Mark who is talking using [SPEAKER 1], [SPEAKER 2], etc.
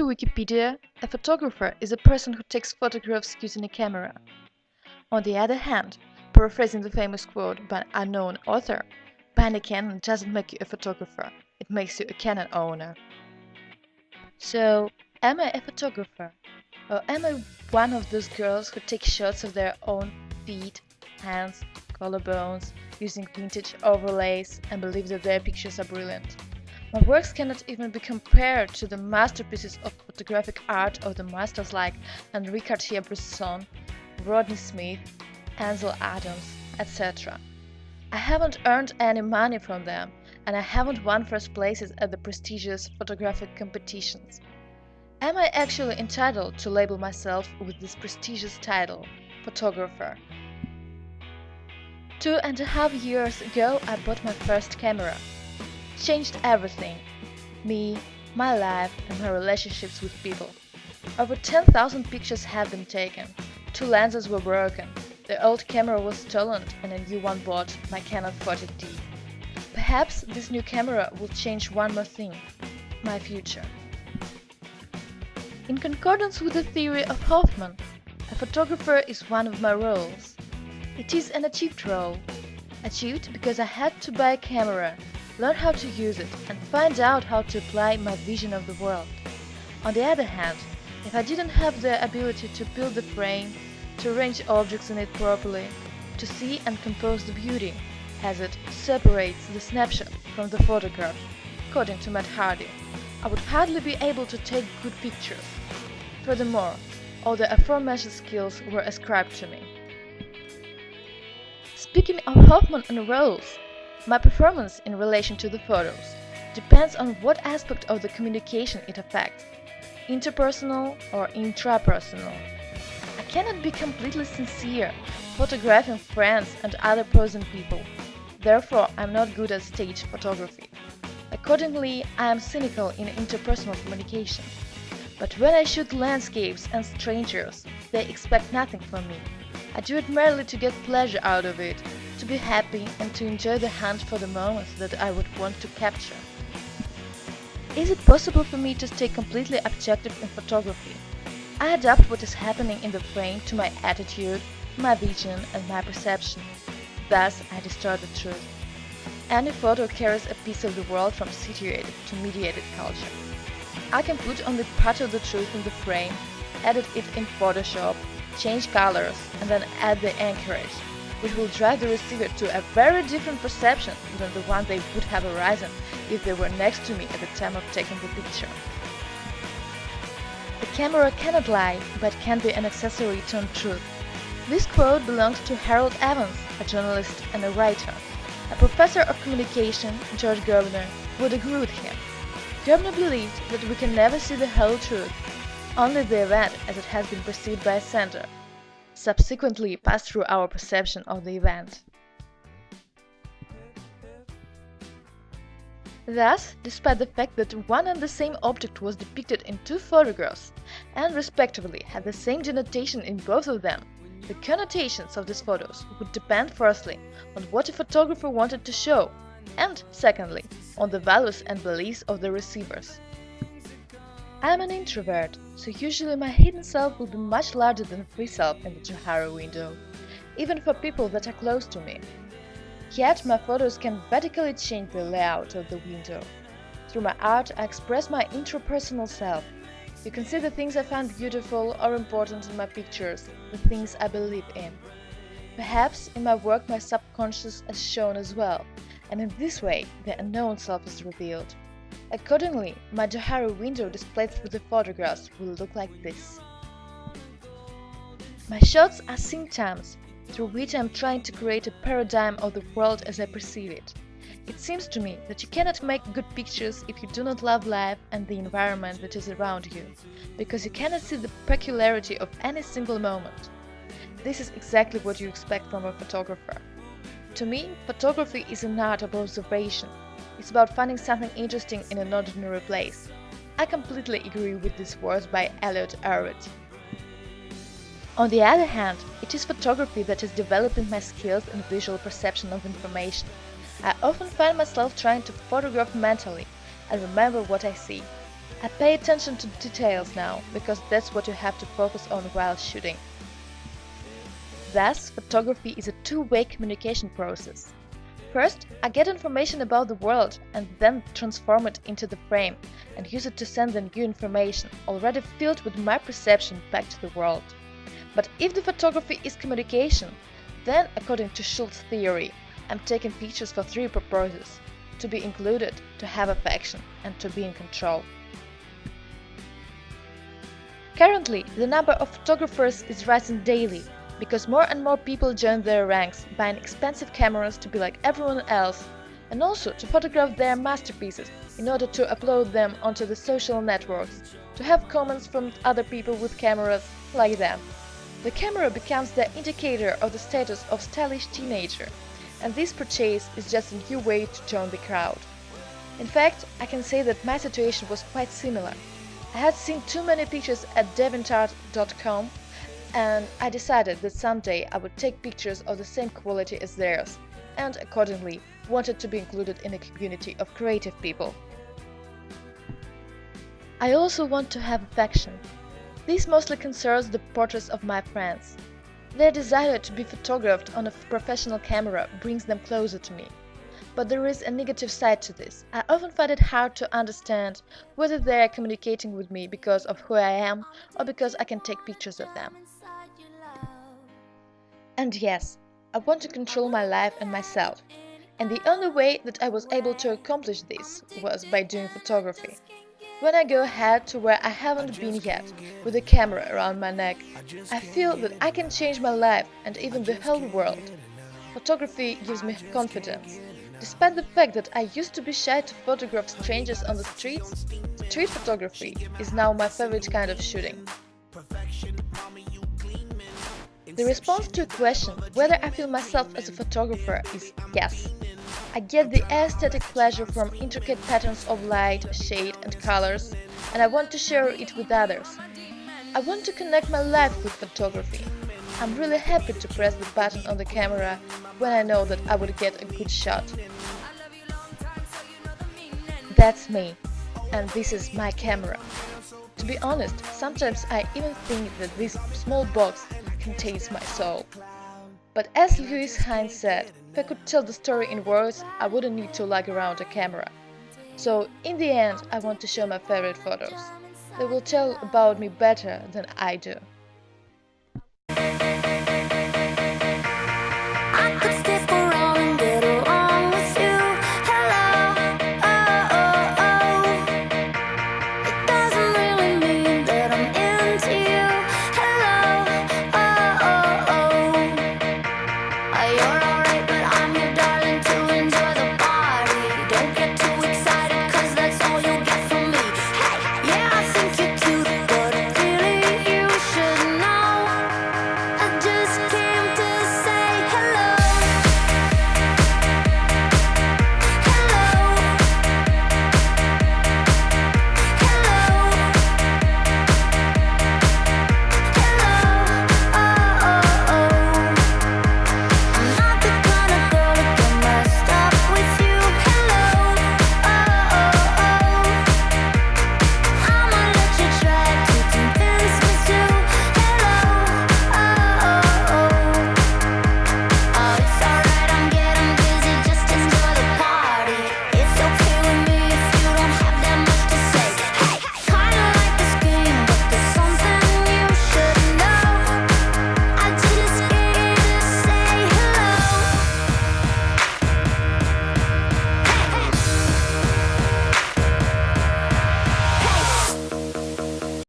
[SPEAKER 1] to Wikipedia, a photographer is a person who takes photographs using a camera. On the other hand, paraphrasing the famous quote by an unknown author, buying a Canon doesn't make you a photographer, it makes you a Canon owner. So, am I a photographer? Or am I one of those girls who take shots of their own feet, hands, collarbones, using vintage overlays and believe that their pictures are brilliant? My works cannot even be compared to the masterpieces of photographic art of the masters like Henri Cartier-Bresson, Rodney Smith, Ansel Adams, etc. I haven't earned any money from them, and I haven't won first places at the prestigious photographic competitions. Am I actually entitled to label myself with this prestigious title, photographer? 2.5 years ago I bought my first camera. It changed everything. Me, my life and my relationships with people. Over 10,000 pictures have been taken. 2 lenses were broken. The old camera was stolen and a new one bought, my Canon 40D. Perhaps this new camera will change one more thing, my future. In concordance with the theory of Hoffman, a photographer is one of my roles. It is an achieved role. Achieved because I had to buy a camera, learn how to use it, and find out how to apply my vision of the world. On the other hand, if I didn't have the ability to build the frame, to arrange objects in it properly, to see and compose the beauty, as it separates the snapshot from the photograph, according to Matt Hardy, I would hardly be able to take good pictures. Furthermore, all the aforementioned skills were ascribed to me. Speaking of Hoffman and roles, my performance in relation to the photos depends on what aspect of the communication it affects, interpersonal or intrapersonal. I cannot be completely sincere, photographing friends and other posing people. Therefore, I'm not good at stage photography. Accordingly, I am cynical in interpersonal communication. But when I shoot landscapes and strangers, they expect nothing from me. I do it merely to get pleasure out of it, to be happy and to enjoy the hunt for the moments that I would want to capture. Is it possible for me to stay completely objective in photography? I adapt what is happening in the frame to my attitude, my vision and my perception. Thus, I distort the truth. Any photo carries a piece of the world from situated to mediated culture. I can put only part of the truth in the frame, edit it in Photoshop, change colors, and then add the anchorage, which will drive the receiver to a very different perception than the one they would have arisen if they were next to me at the time of taking the picture. The camera cannot lie, but can be an accessory to untruth. This quote belongs to Harold Evans, a journalist and a writer. A professor of communication, George Gerbner, would agree with him. Gerbner believed that we can never see the whole truth, only the event as it has been perceived by a sender, subsequently pass through our perception of the event. Thus, despite the fact that one and the same object was depicted in 2 photographs and respectively had the same denotation in both of them, the connotations of these photos would depend firstly on what a photographer wanted to show, and secondly, on the values and beliefs of the receivers. I am an introvert, so usually my hidden self will be much larger than the free self in the Johari window, even for people that are close to me. Yet my photos can radically change the layout of the window. Through my art I express my intrapersonal self. You can see the things I find beautiful or important in my pictures, the things I believe in. Perhaps in my work my subconscious is shown as well, and in this way the unknown self is revealed. Accordingly, my Johari window displayed through the photographs will look like this. My shots are symptoms, through which I am trying to create a paradigm of the world as I perceive it. It seems to me that you cannot make good pictures if you do not love life and the environment that is around you, because you cannot see the peculiarity of any single moment. This is exactly what you expect from a photographer. To me, photography is an art of observation. It's about finding something interesting in an ordinary place. I completely agree with these words by Elliot Erwitt. On the other hand, it is photography that is developing my skills in visual perception of information. I often find myself trying to photograph mentally and remember what I see. I pay attention to details now, because that's what you have to focus on while shooting. Thus, photography is a two-way communication process. First, I get information about the world and then transform it into the frame and use it to send the new information, already filled with my perception, back to the world. But if the photography is communication, then, according to Schultz's theory, I'm taking pictures for three purposes: to be included, to have affection, and to be in control. Currently, the number of photographers is rising daily, because more and more people join their ranks, buying expensive cameras to be like everyone else, and also to photograph their masterpieces in order to upload them onto the social networks, to have comments from other people with cameras like them. The camera becomes the indicator of the status of stylish teenager, and this purchase is just a new way to join the crowd. In fact, I can say that my situation was quite similar. I had seen too many pictures at deviantart.com, and I decided that someday I would take pictures of the same quality as theirs, and accordingly wanted to be included in a community of creative people. I also want to have affection. This mostly concerns the portraits of my friends. Their desire to be photographed on a professional camera brings them closer to me. But there is a negative side to this. I often find it hard to understand whether they are communicating with me because of who I am or because I can take pictures of them. And yes, I want to control my life and myself. And the only way that I was able to accomplish this was by doing photography. When I go ahead to where I haven't been yet, with a camera around my neck, I feel that I can change my life and even the whole world. Photography gives me confidence. Despite the fact that I used to be shy to photograph strangers on the streets, street photography is now my favorite kind of shooting. The response to a question whether I feel myself as a photographer is yes. I get the aesthetic pleasure from intricate patterns of light, shade and colors, and I want to share it with others. I want to connect my life with photography. I'm really happy to press the button on the camera when I know that I would get a good shot. That's me, and this is my camera. To be honest, sometimes I even think that this small box contains my soul. But as Lewis Hines said, if I could tell the story in words, I wouldn't need to lug around a camera. So, in the end, I want to show my favorite photos. They will tell about me better than I do.